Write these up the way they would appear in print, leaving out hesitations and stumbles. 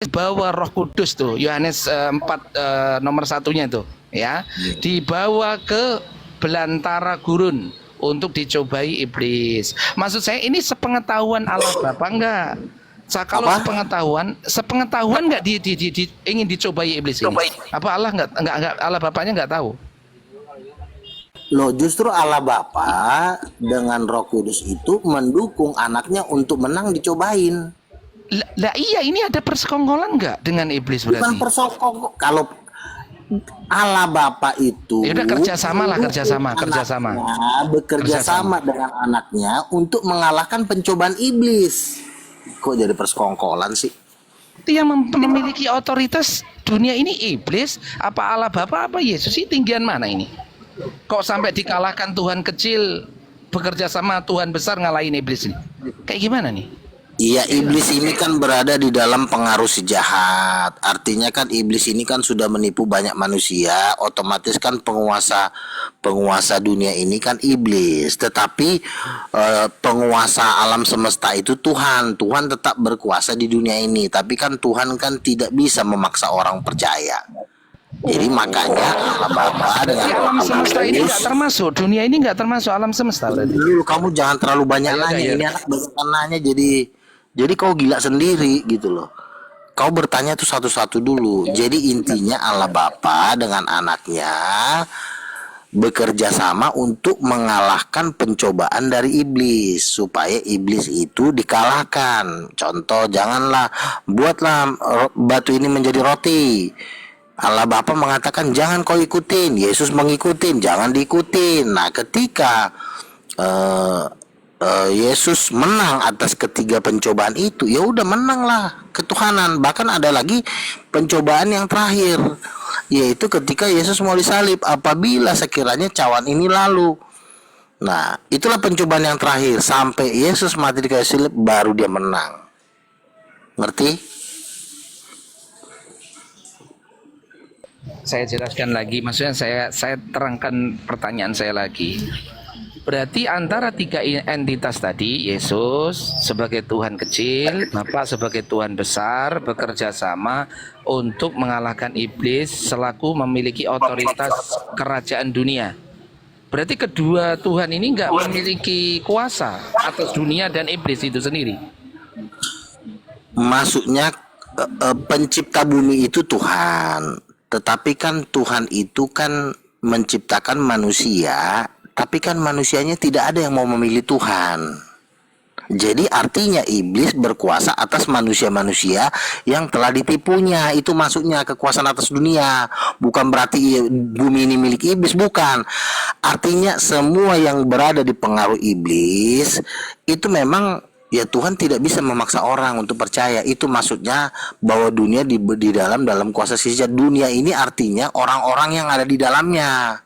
bawa Roh Kudus tuh, Yohanes 4 nomor satunya tuh, ya, dibawa ke belantara gurun untuk dicobai iblis. Maksud saya ini sepengetahuan Allah Bapa enggak? Kalau sepengetahuan enggak ingin dicobai iblis ini? Apa Allah enggak Allah Bapaknya enggak tahu? Loh, justru Allah Bapa dengan Roh Kudus itu mendukung anaknya untuk menang dicobain. Lah iya, ini ada persekongkolan enggak dengan iblis berarti? Bukan persokok. Kalau Allah Bapa itu ya udah kerjasama bekerja sama dengan anaknya untuk mengalahkan pencobaan iblis. Kok jadi persekongkolan sih? Itu yang memiliki otoritas dunia ini iblis, apa Allah Bapa, apa Yesus? Ini tinggian mana ini? Kok sampai dikalahkan Tuhan kecil bekerja sama Tuhan besar ngalahin iblis ini? Kayak gimana nih? Iya, iblis ini kan berada di dalam pengaruh si jahat. Artinya kan iblis ini kan sudah menipu banyak manusia. Otomatis kan penguasa dunia ini kan iblis. Tetapi penguasa alam semesta itu Tuhan. Tuhan tetap berkuasa di dunia ini. Tapi kan Tuhan kan tidak bisa memaksa orang percaya. Jadi makanya Allah Bapa dengan alam semesta ini nggak termasuk, dunia ini nggak termasuk alam semesta berarti. Dulu kamu jangan terlalu banyak nanya. Ini anak banyak nanya jadi kau gila sendiri gitu loh. Kau bertanya tuh satu-satu dulu. Jadi intinya Allah Bapa dengan anaknya bekerja sama untuk mengalahkan pencobaan dari iblis supaya iblis itu dikalahkan. Contoh, janganlah buatlah batu ini menjadi roti. Allah Bapa mengatakan jangan kau ikutin, Yesus mengikutin, jangan diikutin. Nah, ketika Yesus menang atas ketiga pencobaan itu, ya udah menanglah ketuhanan. Bahkan ada lagi pencobaan yang terakhir, yaitu ketika Yesus mau disalib. Apabila sekiranya cawan ini lalu, nah itulah pencobaan yang terakhir sampai Yesus mati di kayu salib, baru dia menang. Ngerti? Saya jelaskan lagi, maksudnya saya terangkan pertanyaan saya lagi. Berarti antara tiga entitas tadi, Yesus sebagai Tuhan kecil, Bapa sebagai Tuhan besar, bekerja sama untuk mengalahkan iblis selaku memiliki otoritas kerajaan dunia. Berarti kedua Tuhan ini nggak memiliki kuasa atas dunia dan iblis itu sendiri. Maksudnya pencipta bumi itu Tuhan, tetapi kan Tuhan itu kan menciptakan manusia. Tapi kan manusianya tidak ada yang mau memilih Tuhan. Jadi artinya iblis berkuasa atas manusia-manusia yang telah ditipunya. Itu maksudnya kekuasaan atas dunia. Bukan berarti bumi ini milik iblis, bukan. Artinya semua yang berada di pengaruh iblis itu memang ya Tuhan tidak bisa memaksa orang untuk percaya. Itu maksudnya bahwa dunia di dalam kuasa si jahat. Dunia ini artinya orang-orang yang ada di dalamnya.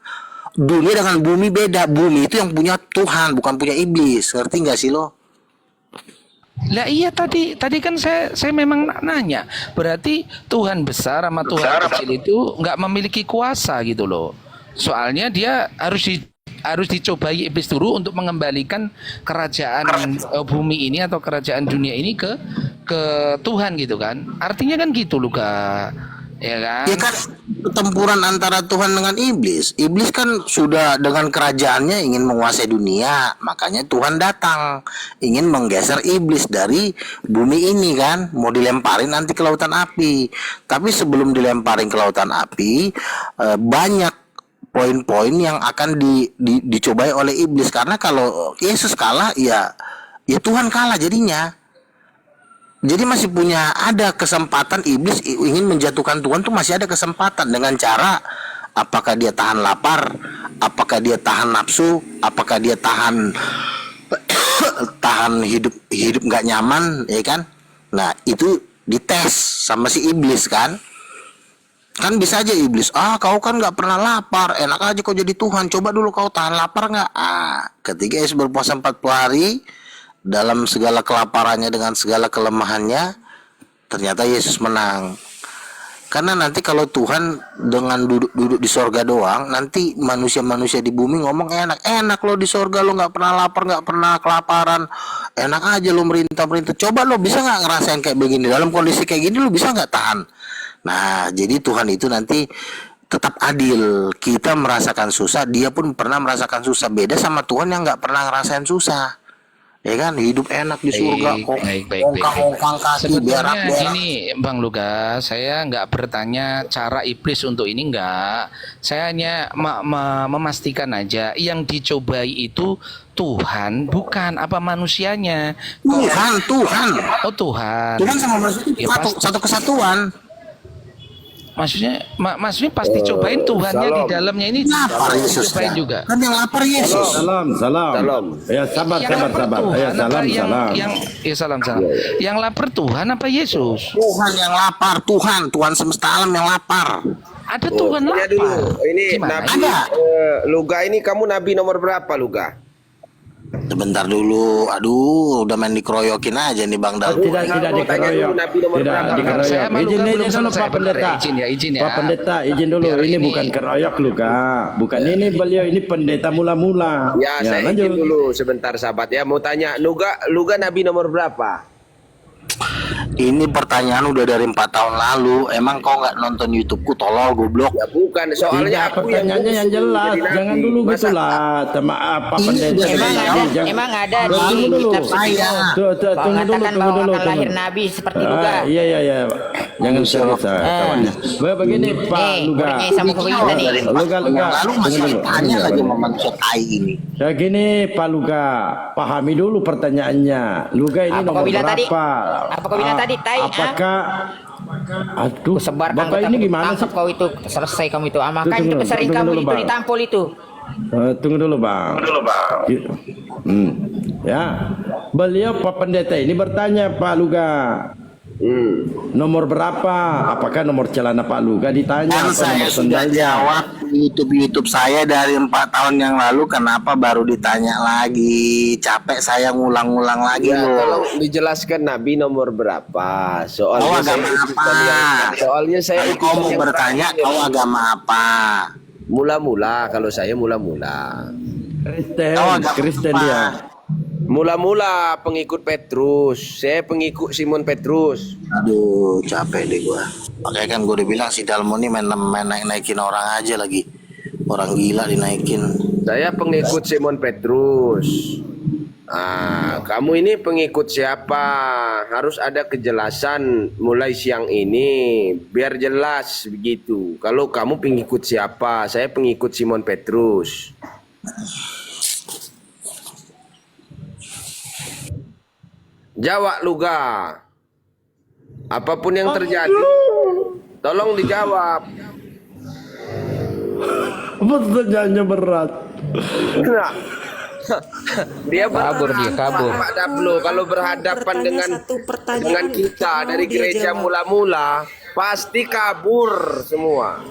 Dunia dengan bumi beda. Bumi itu yang punya Tuhan, bukan punya iblis. Ngerti nggak sih lo? Lah iya, tadi kan saya memang nanya. Berarti Tuhan besar sama Tuhan kecil itu nggak memiliki kuasa gitu loh. Soalnya dia harus dicobai iblis dulu untuk mengembalikan kerajaan bumi ini atau kerajaan dunia ini ke Tuhan gitu kan. Artinya kan gitu loh, Kak. Ya kan? Ya kan pertempuran antara Tuhan dengan iblis. Iblis kan sudah dengan kerajaannya ingin menguasai dunia. Makanya Tuhan datang ingin menggeser iblis dari bumi ini kan. Mau dilemparin nanti ke lautan api. Tapi sebelum dilemparin ke lautan api, banyak poin-poin yang akan dicobai oleh iblis. Karena kalau Yesus kalah, ya Tuhan kalah jadinya. Jadi masih ada kesempatan iblis ingin menjatuhkan Tuhan tuh, masih ada kesempatan dengan cara apakah dia tahan lapar, apakah dia tahan nafsu, apakah dia tahan hidup nggak nyaman, ya kan? Nah itu dites sama si iblis kan? Kan bisa aja iblis, kau kan nggak pernah lapar, enak aja kau jadi Tuhan, coba dulu kau tahan lapar nggak? Ketika Yesus berpuasa 40 hari dalam segala kelaparannya dengan segala kelemahannya, ternyata Yesus menang. Karena nanti kalau Tuhan dengan duduk-duduk di sorga doang, nanti manusia-manusia di bumi ngomong enak lo di sorga, lo nggak pernah lapar, nggak pernah kelaparan, enak aja lo merintah-merintah. Coba lo bisa nggak ngerasain kayak begini, dalam kondisi kayak gini lo bisa nggak tahan? Nah, jadi Tuhan itu nanti tetap adil. Kita merasakan susah, dia pun pernah merasakan susah. Beda sama Tuhan yang nggak pernah ngerasain susah. Ya kan, hidup enak di surga kok. Ongkang-ongkang kaki, berak-berak. Sebetulnya ini Bang Luga, saya nggak bertanya cara iblis untuk ini enggak. Saya hanya memastikan aja yang dicobai itu Tuhan bukan apa manusianya. Tuhan. Oh Tuhan. Tuhan sama manusia itu Ya, satu kesatuan. Maksudnya pasti cobain Tuhannya di dalamnya ini Lapar Yesus cobain juga. Kan yang lapar Yesus. Salam. Ya sabar. Yang lapar Tuhan Ya apa salam. salam. Yang lapar Tuhan apa Yesus? Tuhan yang lapar, Tuhan semesta alam yang lapar. Ada Tuhan Tanya lapar. dulu. Ini Gimana? Nabi Ada. Luga ini kamu nabi nomor berapa Luga? Sebentar dulu, aduh, udah main dikeroyokin aja nih Bang Daud. Tidak dikeroyok. Nabi nomor Tidak berapa? dikeroyok. Saya malu Izin kan belum dulu selesai, Pak Pendeta. izin ya. Pak Pendeta, izin dulu. Biar Ini ini- bukan keroyok Luka. Bukan ini beliau ini pendeta mula-mula. Ya, saya lanjut. izin dulu sebentar sahabat ya. Mau tanya Luga nabi nomor berapa? Ini pertanyaan udah dari 4 tahun lalu. Emang kau nggak nonton YouTubeku, tolol goblok? Ya bukan, soalnya Tidak, aku pertanyaannya yang jelas. jadi nabi. Jangan dulu Masa- gitulah. Pak Pendeta. Emang ada di Tunggu dulu. kitab Saya. Tunggu dulu. mengatakan bahwa akan lahir nabi seperti Luga. Iya. Jangan serius kawannya. Begini Pak Nih, Luga. muridnya Isa Mukhawiyita nih. Luga. Lalu masih Tunggu dulu. tanya lagi sama manusia tai ini. Ya gini Pak Luga, pahami dulu pertanyaannya. Luga ini Apa kau nomor bilang tadi? berapa? Apa kau bilang tadi, Tai? Apakah aduh, Sebarkan Bapak ke ini gimana sih? tangkap kau itu, selesai kamu itu. Makanya Tunggu itu dulu, pesarin tunggu kamu dulu, itu Bang. ditampol itu. Tunggu dulu Bang. Gitu. Ya, beliau Pak Pendeta ini bertanya Pak Luga. Nomor berapa? Apakah nomor celana Pak Luga ditanya? Kan apa saya nomor sudah sendalnya? jawab YouTube saya dari 4 tahun yang lalu. Kenapa baru ditanya lagi? Capek saya ngulang-ngulang lagi Ya, loh. tolong dijelaskan nabi nomor berapa? Kau agama apa? Soalnya saya Kalau kau mau bertanya, kau agama apa? mula-mula, kalau saya mula-mula. Kau agama Kristen apa? dia. Mula-mula pengikut Petrus. Saya pengikut Simon Petrus. Aduh, capek deh gua. Makanya kan gua udah bilang si Dalmo ini main naik-naikin orang aja lagi. Orang gila dinaikin. Saya pengikut Simon Petrus. Kamu ini pengikut siapa? Harus ada kejelasan mulai siang ini, biar jelas begitu. Kalau kamu pengikut siapa? Saya pengikut Simon Petrus. Jawab Luga. Apapun yang terjadi, tolong dijawab. Pertanyaannya berat. Nah, dia Kabur dia, kabur. Pak Dablo kalau berhadapan dengan kita dari gereja mula-mula pasti kabur semua.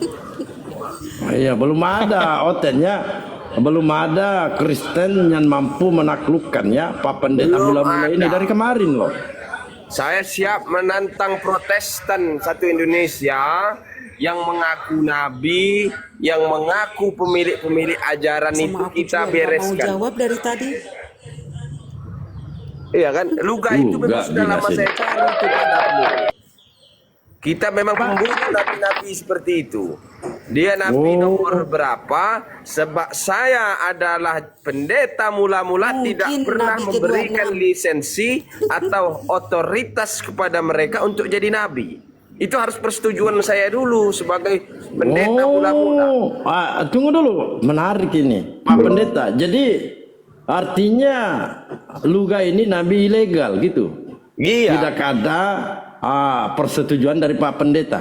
Iya, belum ada otennya. Belum ada Kristen yang mampu menaklukkan ya Pak Pendeta Belum mula-mula ini ada. dari kemarin loh. Saya siap menantang Protestan satu Indonesia yang mengaku nabi, yang mengaku pemilik-pemilik ajaran itu Sama aku kita juga nggak mau bereskan. jawab dari tadi. Iya kan? Luga itu memang sudah lama binasin. saya cari itu Pak Dablo. Kita memang pembunuh nabi-nabi seperti itu. Dia nabi nomor berapa? Sebab saya adalah pendeta mula-mula Mungkin tidak pernah nabi memberikan keduanya. lisensi atau otoritas kepada mereka untuk jadi nabi. Itu harus persetujuan saya dulu sebagai pendeta mula-mula. Tunggu dulu, menarik ini Pak Pendeta. Jadi artinya Luga ini nabi ilegal gitu. Iya. Tidak ada persetujuan dari Pak Pendeta.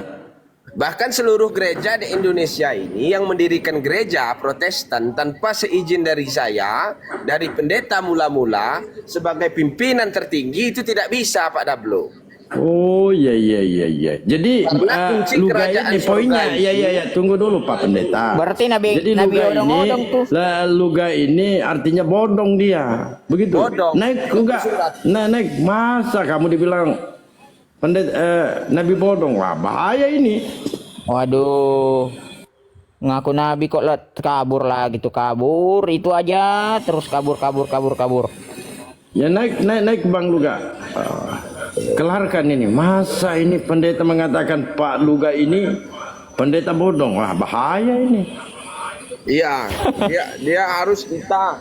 Bahkan seluruh gereja di Indonesia ini yang mendirikan gereja Protestan tanpa seizin dari saya, dari pendeta mula-mula sebagai pimpinan tertinggi itu tidak bisa Pak Dablo. Oh iya. Jadi Karena kunci Luga kerajaan ini poinnya, surga iya. Tunggu dulu Pak Pendeta. Berarti Jadi nabi Luga ini, odong-odong tuh. Luga ini artinya bodong dia, begitu. Bodong. Naik enggak? Naik masa kamu dibilang Nabi bodong. Wah, bahaya ini. Waduh. Ngaku nabi kok kabur lagi tuh, kabur itu aja terus kabur. Ya naik Bang Luga. Kelarkan ini. Masa ini pendeta mengatakan Pak Luga ini pendeta bodong. Wah, bahaya ini. Iya, dia harus kita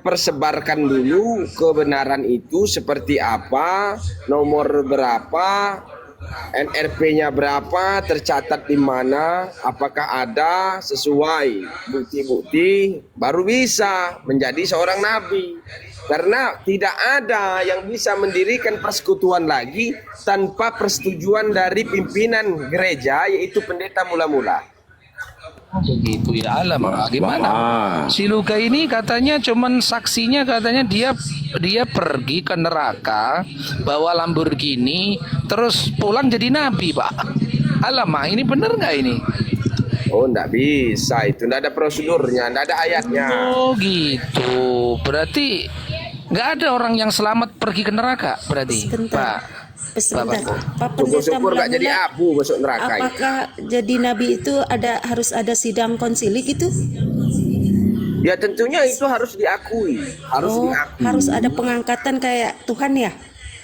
persebarkan dulu kebenaran itu seperti apa, nomor berapa, NRP-nya berapa, tercatat di mana, apakah ada sesuai bukti-bukti, baru bisa menjadi seorang nabi. Karena tidak ada yang bisa mendirikan persekutuan lagi tanpa persetujuan dari pimpinan gereja, yaitu pendeta mula-mula. Begitu ya, alam gimana? Si Luka ini katanya cuman saksinya, katanya dia pergi ke neraka bawa Lamborghini terus pulang jadi nabi, Pak. Alamak, ini bener nggak ini? Oh, enggak bisa, itu enggak ada prosedurnya, enggak ada ayatnya. Oh gitu, berarti nggak ada orang yang selamat pergi ke neraka berarti, Pak. Sebentar, Pak Syukur-syukur Pendeta nggak jadi mula-mula, abu masuk neraka. apakah jadi nabi itu harus ada sidang konsili gitu? Ya tentunya itu harus diakui, Harus ada pengangkatan kayak Tuhan ya?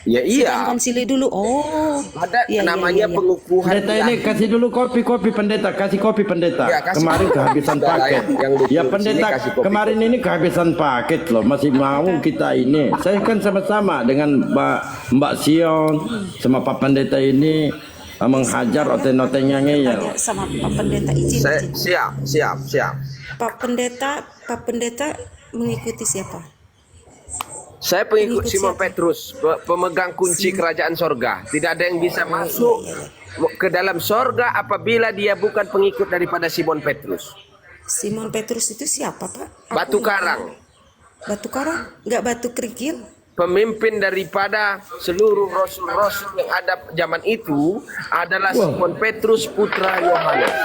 Ya Sidang iya, konsili dulu. Oh, ada iya, namanya iya. pengukuhan. Pendeta ini kasih dulu kopi pendeta, kasih kopi pendeta. Ya, kasih Kemarin kopi. kehabisan Ada paket. yang lucu Ya di pendeta sini, kasih kopi. kemarin ini kehabisan paket loh, masih mau kita ini. Saya kan sama-sama dengan Mbak Sion sama Pak Pendeta ini menghajar oteng-otengnya ngeyel. Tanya sama Pak Pendeta, izin. Siap. Pak Pendeta mengikuti siapa? Saya pengikut Pengikut Simon siapa? Petrus, pemegang kunci kerajaan sorga. Tidak ada yang bisa masuk ke dalam sorga apabila dia bukan pengikut daripada Simon Petrus. Simon Petrus itu siapa, Pak? Batu karang, Batu karang? Enggak batu kerikil? pemimpin daripada seluruh rasul-rasul yang ada zaman itu adalah Simon Petrus putra Yohanes.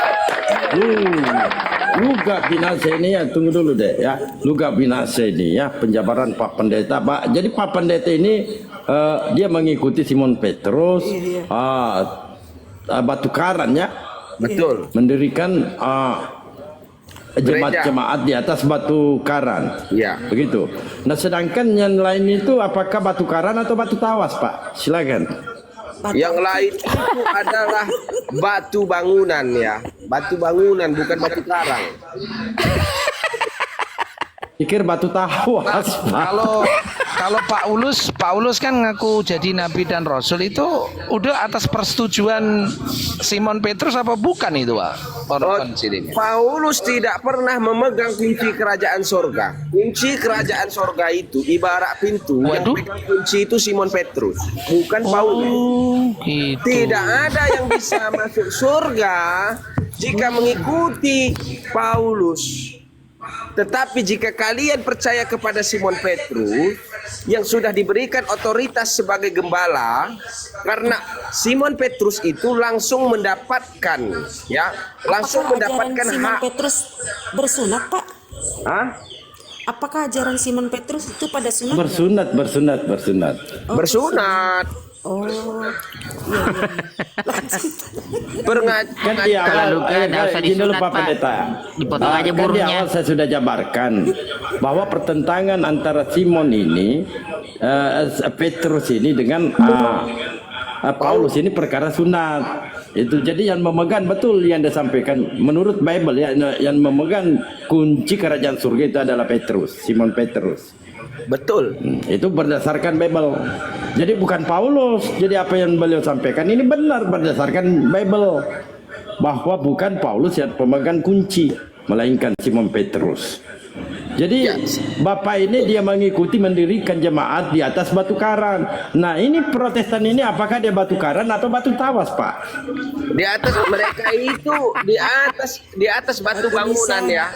Luga binasa ini ya, tunggu dulu deh ya. Luga binasa ini ya, penjabaran Pak Pendeta. Pak, jadi Pak Pendeta ini dia mengikuti Simon Petrus, batu karang ya, Betul. mendirikan jemaat-jemaat di atas batu karang. Ya. Begitu. Nah, sedangkan yang lain itu apakah batu karang atau batu tawas, Pak? Silakan. Yang lain itu adalah batu bangunan ya. Batu bangunan bukan batu karang. Pikir batu tawas, Pak. Kalau Paulus kan ngaku jadi nabi dan rasul, itu udah atas persetujuan Simon Petrus apa bukan itu, Pak? Paulus tidak pernah memegang kunci kerajaan sorga. Kunci kerajaan sorga itu ibarat pintu. Waduh. Yang pegang kunci itu Simon Petrus, bukan Paulus. Gitu. Tidak ada yang bisa masuk surga jika mengikuti Paulus. Tetapi jika kalian percaya kepada Simon Petrus yang sudah diberikan otoritas sebagai gembala, karena Simon Petrus itu langsung mendapatkan Apakah ajaran Simon hak. Petrus bersunat, Pak? Hah? Apakah ajaran Simon Petrus itu pada sunat? Bersunat. Bersunat. Oh, iya. Lanjut. Kan di awal, Kalau Luka nggak usah gini dulu disunat, Pak Pak. Pendeta. Dipotong aja Kan di buruhnya. awal saya sudah jabarkan bahwa pertentangan antara Simon ini, Petrus ini dengan Paulus ini perkara sunat. Itu jadi yang memegang betul yang disampaikan menurut Bible ya, yang memegang kunci kerajaan surga itu adalah Petrus, Simon Petrus. Betul. Itu berdasarkan Bible. Jadi bukan Paulus. Jadi apa yang beliau sampaikan ini benar berdasarkan Bible. Bahwa bukan Paulus yang pemegang kunci, melainkan Simon Petrus. Jadi Bapak ini dia mengikuti mendirikan jemaat di atas batu karang. Nah, ini Protestan ini apakah dia batu karang atau batu tawas, Pak? Di atas mereka itu di atas batu bangunan ya,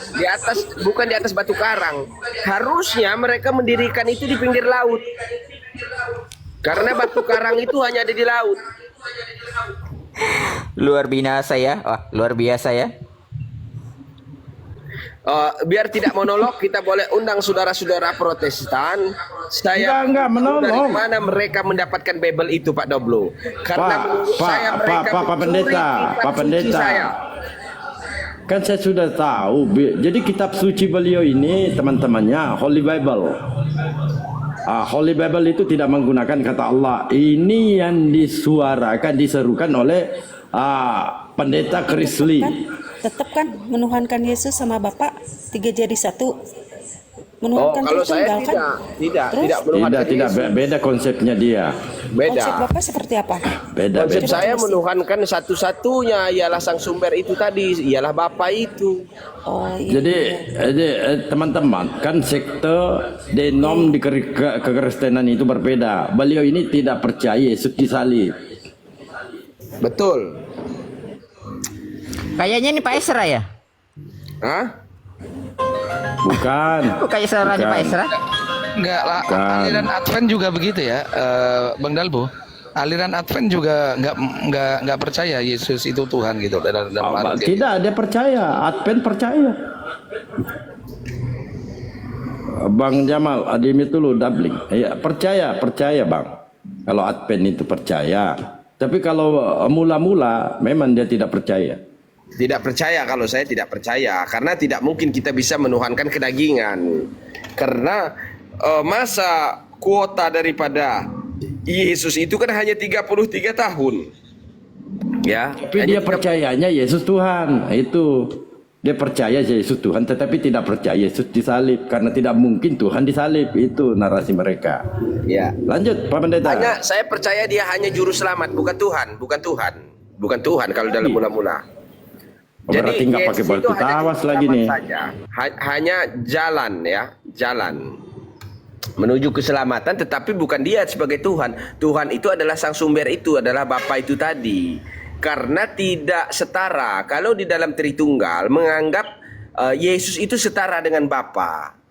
bukan di atas batu karang. Harusnya mereka mendirikan itu di pinggir laut. Karena batu karang itu hanya ada di laut. Luar biasa ya. Wah, luar biasa ya. Biar tidak monolog, kita boleh undang saudara-saudara Protestan. Saya Enggak tahu menolog. dari mana mereka mendapatkan Bible itu, Pak Doblo. Karena menurut saya mereka Pak mencuri Pendeta, kitab Pak suci Pendeta. saya. Kan saya sudah tahu. Jadi kitab suci beliau ini teman-temannya Holy Bible. Holy Bible itu tidak menggunakan kata Allah. Ini yang diserukan oleh Pendeta Chris Lee. Tetap kan menuhankan Yesus sama Bapa 3 jadi 1. Menuhankan Kalau saya Tritunggal kan? tidak Terus? menuhankan Tidak, Yesus. beda konsepnya dia. Konsep Beda. Bapak seperti apa? Beda, Konsep beda. saya menuhankan satu-satunya ialah sang sumber itu tadi, ialah Bapa itu. Oh iya. Jadi teman-teman, kan sekte denom di kekristenan itu berbeda. Beliau ini tidak percaya Yesus disalib. Betul. Kayaknya ini Pak Esra ya? Hah? Bukan. Kayak sarannya Pak Esra? Enggak lah, Bukan. aliran Advent juga begitu ya, Bang Dalbo. Aliran Advent juga nggak percaya Yesus itu Tuhan gitu dalam arti. Tidak, dia percaya. Advent percaya. Bang Jamal, Adimi dulu doubling. Iya, percaya Bang. Kalau Advent itu percaya. Tapi kalau mula-mula memang dia tidak percaya. Tidak percaya, kalau saya tidak percaya. Karena tidak mungkin kita bisa menuhankan kedagingan. Karena masa kuota daripada Yesus itu kan hanya 33 tahun. Ya. Tapi hanya dia 33 percayanya Yesus Tuhan. Itu. Dia percaya Yesus Tuhan tetapi tidak percaya Yesus disalib karena tidak mungkin Tuhan disalib. Itu narasi mereka. Ya. Lanjut Pak Pendeta. Hanya saya percaya dia hanya juru selamat, bukan Tuhan, bukan Tuhan. Bukan Tuhan kalau dalam mula-mula. Berarti nggak pakai Yesus batu itu hanya tawas juru lagi selamat nih. saja. Hanya jalan ya, jalan menuju keselamatan, tetapi bukan dia sebagai Tuhan. Tuhan itu adalah sang sumber, itu adalah Bapa itu tadi. Karena tidak setara. Kalau di dalam Tritunggal menganggap Yesus itu setara dengan Bapa.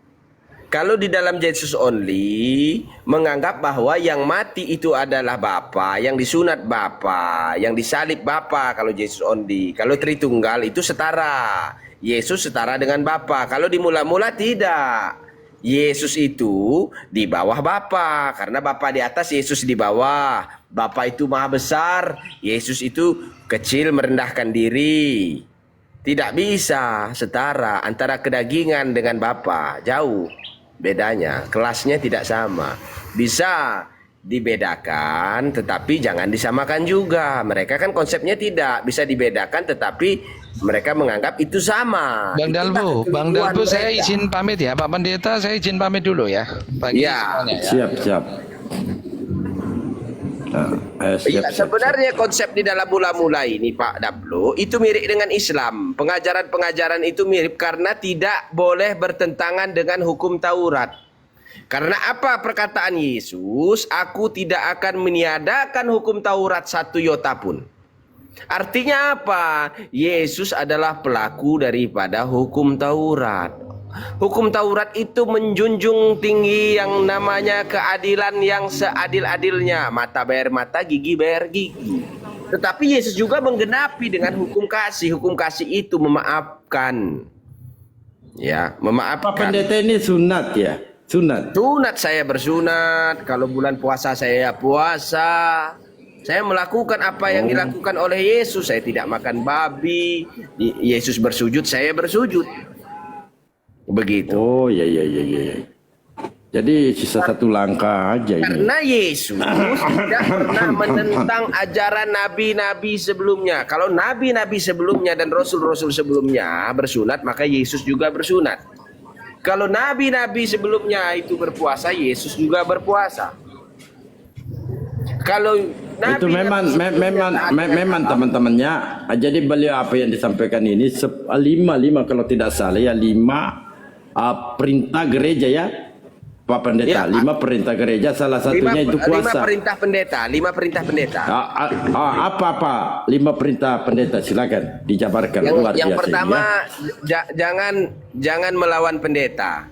Kalau di dalam Jesus only menganggap bahwa yang mati itu adalah Bapa, yang disunat Bapa, yang disalib Bapa kalau Jesus only. Kalau Tritunggal itu setara. Yesus setara dengan Bapa. Kalau di mula-mula tidak. Yesus itu di bawah Bapa karena Bapa di atas, Yesus di bawah. Bapa itu maha besar, Yesus itu kecil merendahkan diri. Tidak bisa setara antara kedagingan dengan Bapa, jauh bedanya, kelasnya tidak sama. Bisa dibedakan tetapi jangan disamakan juga. Mereka kan konsepnya tidak bisa dibedakan tetapi mereka menganggap itu sama. Bang Dalbo, Itulah Bang Dalbo, kekeliruan saya mereka. izin pamit ya, Pak Pendeta, saya izin pamit dulu ya. Pagi Ya. semuanya ya. Siap. Nah, Iya, sebenarnya konsep di dalam mula-mula ini Pak Dablo itu mirip dengan Islam. Pengajaran-pengajaran itu mirip karena tidak boleh bertentangan dengan hukum Taurat. Karena apa perkataan Yesus, aku tidak akan meniadakan hukum Taurat satu iota pun. Artinya apa? Yesus adalah pelaku daripada hukum Taurat. Hukum Taurat itu menjunjung tinggi yang namanya keadilan yang seadil-adilnya. Mata bayar mata, gigi bayar gigi. Tetapi Yesus juga menggenapi dengan hukum kasih. Hukum kasih itu memaafkan. Ya, Pak memaafkan. Pendeta ini sunat ya? Sunat. Sunat saya bersunat. Kalau bulan puasa saya puasa. Saya melakukan apa yang dilakukan oleh Yesus. Saya tidak makan babi. Yesus bersujud, saya bersujud. Begitu. Oh iya. Jadi sisa satu langkah aja ini. Karena Yesus tidak pernah menentang ajaran nabi-nabi sebelumnya. Kalau nabi-nabi sebelumnya dan rasul-rasul sebelumnya bersunat, maka Yesus juga bersunat. Kalau nabi-nabi sebelumnya itu berpuasa, Yesus juga berpuasa. Kalau nabi Itu memang teman-temannya. Jadi beliau apa yang disampaikan ini lima kalau tidak salah ya, 5 perintah gereja ya, Pak Pendeta. Ya, 5 perintah gereja, salah satunya itu puasa. 5 perintah pendeta, 5 perintah pendeta. Apa 5 perintah pendeta, silakan dijabarkan. Luar Yang biasa pertama, ya. jangan melawan pendeta.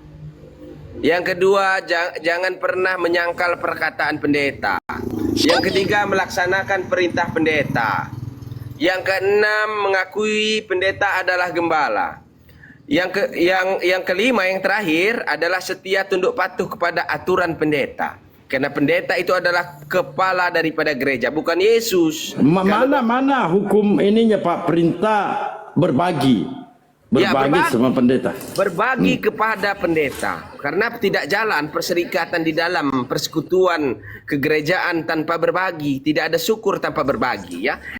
Yang kedua, jangan pernah menyangkal perkataan pendeta. Yang ketiga, melaksanakan perintah pendeta. Yang keenam, mengakui pendeta adalah gembala. Yang kelima, yang terakhir adalah setia tunduk patuh kepada aturan pendeta. Karena pendeta itu adalah kepala daripada gereja, bukan Yesus. Mana hukum ininya Pak, perintah berbagi berbagi sama pendeta. Berbagi kepada pendeta. Karena tidak jalan perserikatan di dalam persekutuan kegerejaan tanpa berbagi, tidak ada syukur tanpa berbagi, ya.